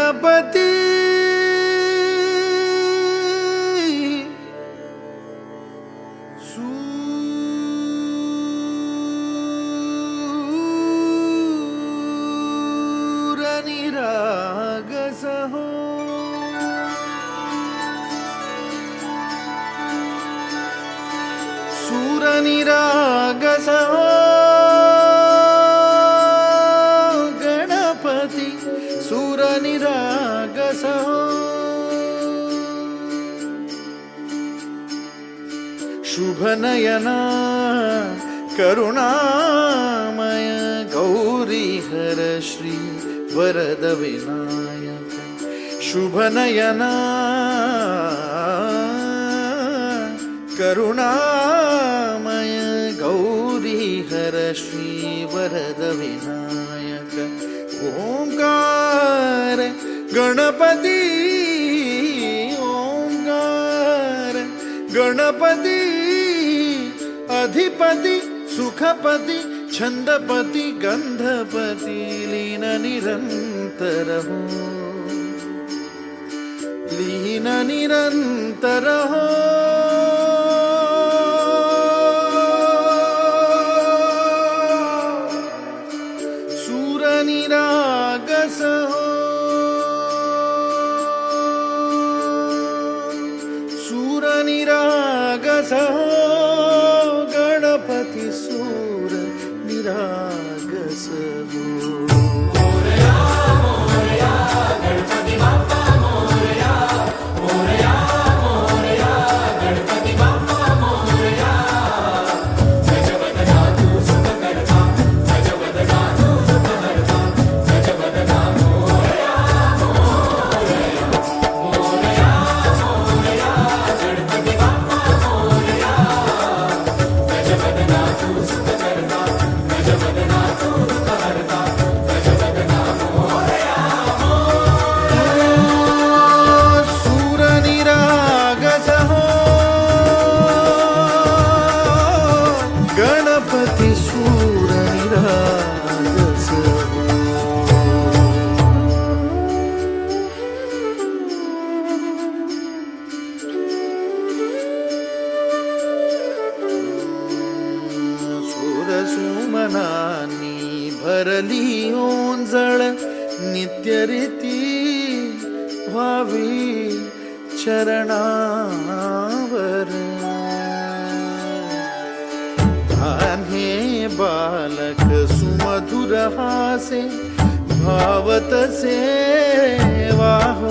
गणपती सूरनिरागसहो सूरनिरागसहो गणपती सूरनिरागसहो शुभनयना करुणामय गौरीहर श्री वरद विनायक शुभनयना करुणामय गौरीहर श्री वरद विनायक ओंकार गणपती ओंकार गणपती अधिपति सुखपति छंदपति गंधपति लीन निरंतर हो लीन निरंतर हो सूरनिरागस हो सूरनिरागस हो गणपति सूर निरागस हो मोरया मोरया गणपति बाप्पा मोरया मोरया मोरया गणपति बाप्पा मोरया गजवदना तू सुख करता गजवदना तू सुख करता गजवदना मोरया मोरया मोरया मोरया गणपति बाप्पा मोरया गजवदना तू सुख करता गजवदना तू सुख करता गजवदना मोरया सूरनिरागस हो गणपति सूरनिरागस हो सुमनानी भरली ओंजळ नित्यरीती व्हावी चरणावर धान्ये बालक सुमधुर हासे भावतसे वाहो